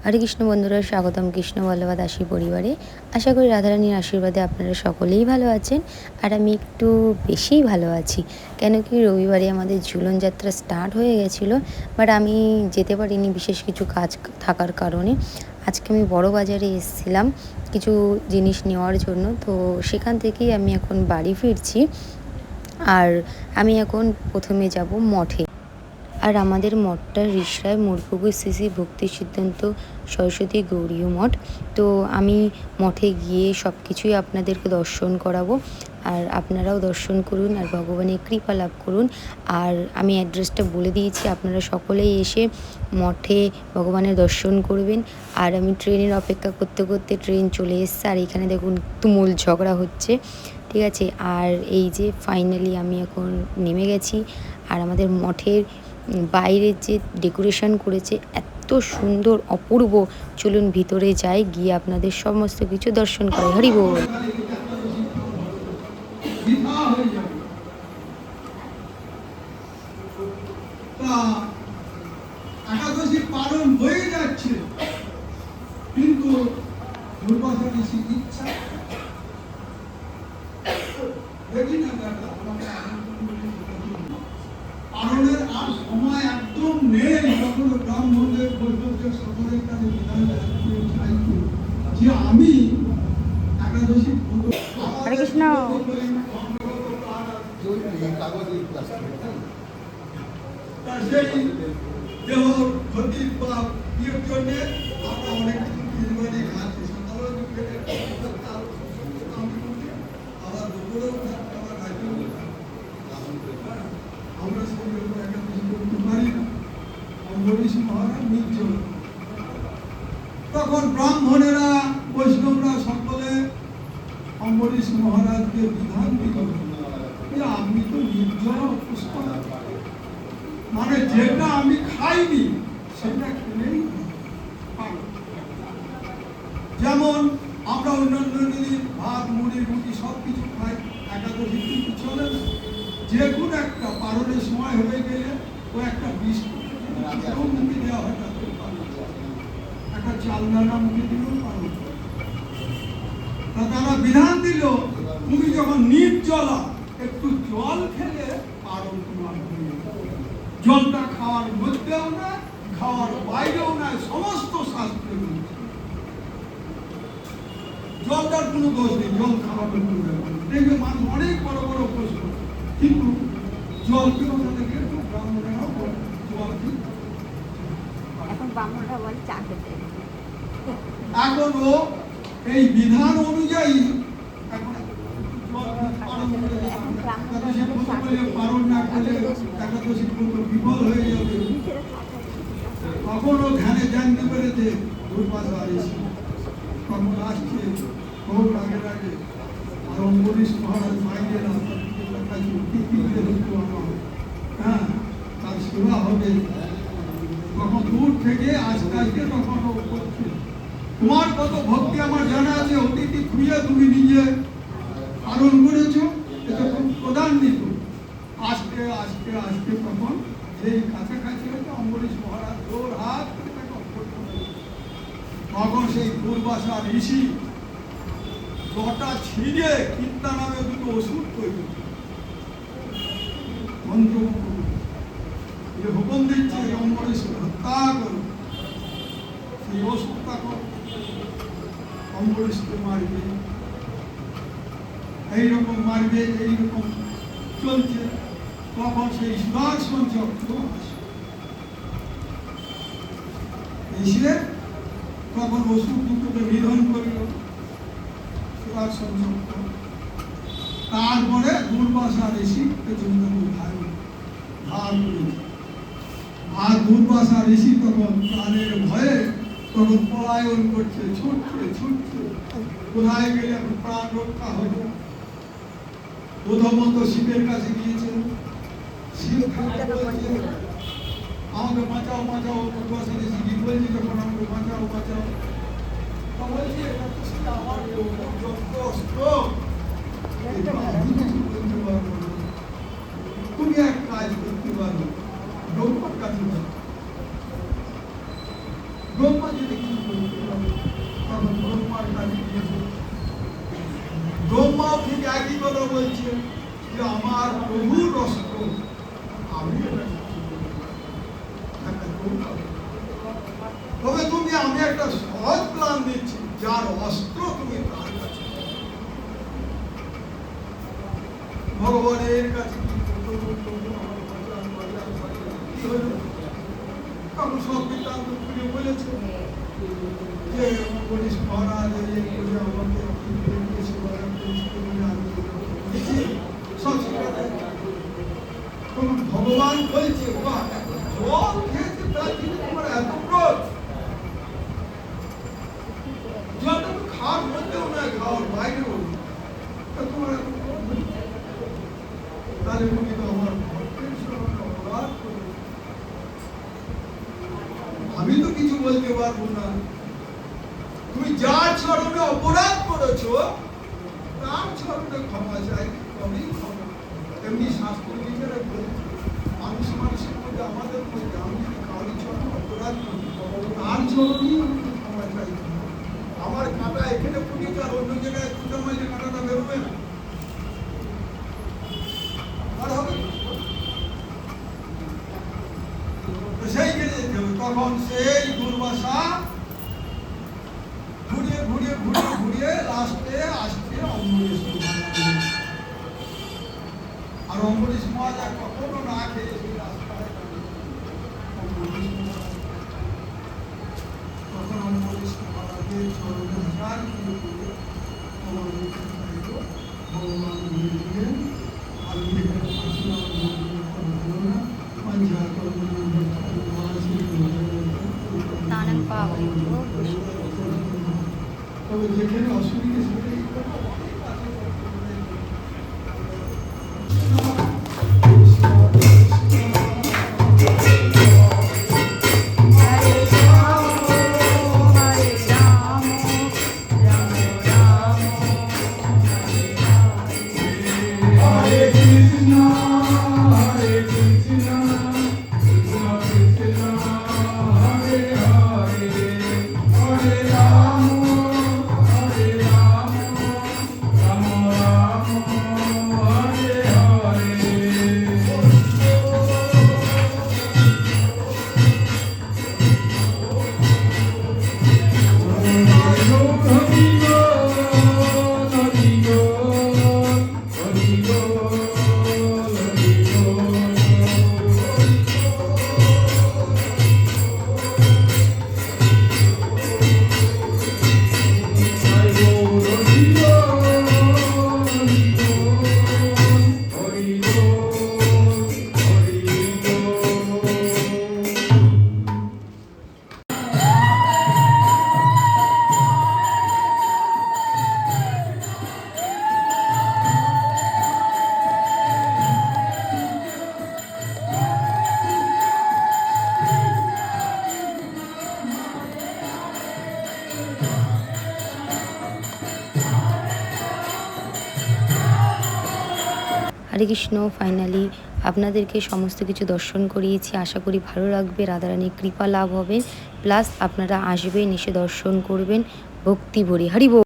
হরে কৃষ্ণ বন্ধুরা, স্বাগতম কৃষ্ণ বল্লভা দাসী পরিবারে। আশা করি রাধারানীর আশীর্বাদে আপনারা সকলেই ভালো আছেন, আর আমি একটু বেশিই ভালো আছি। কেন কি রবিবারে আমাদের ঝুলন যাত্রা স্টার্ট হয়ে গেছিলো, বাট আমি যেতে পারিনি বিশেষ কিছু কাজ থাকার কারণে। আজকে আমি বড় বাজারে এসেছিলাম কিছু জিনিস নেওয়ার জন্য, তো সেখান থেকেই আমি এখন বাড়ি ফিরছি। আর আমি এখন প্রথমে যাব মঠে। আর আমাদের মঠটা রিষড়ায় মুরপুকুর শ্রী শ্রী ভক্তি সিদ্ধান্ত সরস্বতী গৌরীয় মঠ। তো আমি মঠে গিয়ে সব কিছুই আপনাদেরকে দর্শন করাবো, আর আপনারাও দর্শন করুন আর ভগবানের কৃপা লাভ করুন। আর আমি অ্যাড্রেসটা বলে দিয়েছি, আপনারা সকলেই এসে মঠে ভগবানের দর্শন করবেন। আর আমি ট্রেনের অপেক্ষা করতে করতে ট্রেন চলে এসছে, আর এখানে দেখুন তুমুল ঝগড়া হচ্ছে, ঠিক আছে। আর এই যে ফাইনালি আমি এখন নেমে গেছি। আর আমাদের মঠের বাইরের যে ডেকোরেশন করেছে এত সুন্দর, অপূর্ব। চলুন ভিতরে যাই, গিয়ে আপনাদের সমস্ত কিছু দর্শন করাই। হরি বল। একাদশী পালন হয়ে যাচ্ছে, কিন্তু দুর্বাসা ঋষি ইচ্ছা দেখি না দাদা, পালনের আর সময় একদম নেই। যখন ব্রাহ্মণদের বৈষ্ণবদের সকলের কাছে বিধান চাইছি যে আমি একাদশী হরে কৃষ্ণ। সেই দেহ ক্ষতির বা ইয়ের জন্য আমরা অনেক কিছু নির্মাণে খাচ্ছি। সকালেও খেলে আবার দুপুরেও আবার রাতেও আমরা সেরকম একটা কিছু করতে পারি না। অম্বরীশ মহারাজ নির্জন, তখন ব্রাহ্মণেরা বৈষ্ণবরা সকলে অম্বরীশ মহারাজকে বিধান দিল যে আপনি তো নির্জন পুষ্কর, মানে যেটা আমি খাইনি সেটা খেলেই পাবো। যেমন আমরা অন্যান্য দিন ভাত মুড়ি রুটি সব কিছু খাই, একাদশী কিন্তু চলে না। যে কোনো একটা পালনের সময় হয়ে গেলে ও একটা বিস্কুট মুখে দেওয়া হয়, একটা চালদানা মুখে দিলেও পালন। তারা বিধান দিল তুমি যখন নির্জলা একটু জল খেলে পালন তোমার হয়ে যাবে। জলটা খাওয়ার মধ্যেও না, খাওয়ার বাইরেও না, সমস্ত শাস্ত্রে জলটার কোনো দোষ নেই, জল খাওয়ানোর কোনো ব্যাপার নেই। দেখবে মানুষ অনেক বড় বড় প্রশ্ন, কিন্তু জলকে ওটা থেকে ব্রাহ্মণেরাও বলে জল কি এখন ব্রাহ্মণরা বলে চা খেতে। এখন ও এই বিধান অনুযায়ী এখন পালন না করলে একাদশী পুরো বিফল হয়ে যাবে। তখন ও ধ্যানে জানতে পেরেছে দুর্বাসা ঋষি তখন আসছে বহু আগে আগে। আর অম্বরীশ মহারাজ বাইরে হ্যাঁ তার সেবা হবে, তখন দূর থেকে আস্তে আস্তে তখন ও করছে তোমার কত ভক্তি আমার জানা আছে, অতিথি খুঁজে তুমি নিজে পালন করেছো, এটা খুব প্রধান্বিত। আস্তে আস্তে আস্তে তখন এই কাছাকাছি হচ্ছে অম্বরীশ মহারাজ জোর হাত করে তাকে অভ্যর্থনা করছে। তখন সেই দুর্বাসা ঋষি জটা ছিঁড়ে কীর্তা নামে দুটো ওষুধ তৈরি মন্ত্রমুগ্ধ যে হুকুম দিচ্ছে অম্বরীশকে হত্যা করো, সেই ওষুধ তখন অম্বরীশকে মারবে, এইরকম মারবে, এইরকম চলছে। তখন সেই সুদর্শন চক্র এসে তখন ওষুধ দুটোকে নিধন করিল সুদর্শন চক্র। তারপরে দুর্বাসা ঋষি পেছনে ধার করেছে। আর দুর্বাসা ঋষি তখন প্রাণের ভয়ে তখন পলায়ন করছে, ছুটছে ছুটছে, কোথায় গেলে এখন প্রাণ রক্ষা হবে। প্রথমত শিবের কাছে গিয়েছেন, শিব আমাকে বাঁচাও বাঁচাও, দুর্বাসা ঋষি গীত বলছি যখন আমাকে বাঁচাও বাঁচাও, বলছি এটা তো সে আমার অস্ত্র, তুমি এক কাজ করতে পারো, ব্রহ্মার কাছে ব্রহ্মা যদি বলছে যে আমার প্রভুর অস্ত্র, আমি এটা তবে তুমি, আমি একটা সহজ প্ল্যান দিচ্ছি, যার অস্ত্র তুমি তার কাছে ভগবানের কাছে কি হইল, তখন সব বৃত্তান্ত খুলে বলেছে যে পুলিশ মহারাজ আমাকে সব শিখাতে। তখন ভগবান বলছে, জল খেয়েছে তার জন্য তোমার এত ক্রোধ, জলটা তো খাওয়ার মধ্যেও না, খাওয়ার বাইরেও তোমার এত ক্রোধ, তাহলে তুমি তো আমার ভক্তের সঙ্গে অপরাধ করেছো। আমি তো কিছু বলতে পারবো না, তুমি যার চরণে অপরাধ করেছো তার চরণে ক্ষমা চাই, তবেই ক্ষমা। এমনি শাস্ত্র বিচারে বলছে, মানুষ মানুষের মধ্যে, আমাদের মধ্যে আমি যদি কারোর চরণে অপরাধ করি, তার চরণেই আমাকে ক্ষমা চাই। আমার কাঁটা এখানে ফুটিয়েছে আর অন্য জায়গায় ফুটা মাঝে কাঁটাটা বেরোবে না, আর হবে তো সেই গেলে যেতে হবে। তখন সেই দুর্বাসা ঘুরিয়ে ঘুরিয়ে ঘুরিয়ে ঘুরিয়ে লাস্টে আসছে অম্বরীশ মহারাজ। আর অম্বরীশ মহারাজ কখনো না খেয়ে সেই রাস্তায় অম্বরীশ মহারাজ, তখন অম্বরীশ মহারাজের চরণে হাজার করে আমার ভগবান ঘুরে দিলেন। আমি এখানে আসলাম না পঞ্চায়েত তবে যেখানে অসুবিধা সেটাই হরে কৃষ্ণ। ফাইনালি আপনাদেরকে সমস্ত কিছু দর্শন করিয়েছি, আশা করি ভালো লাগবে, রাধারানীর কৃপা লাভ হবে, প্লাস আপনারা আসবেন, এসে দর্শন করবেন ভক্তি ভরে। হরি বল।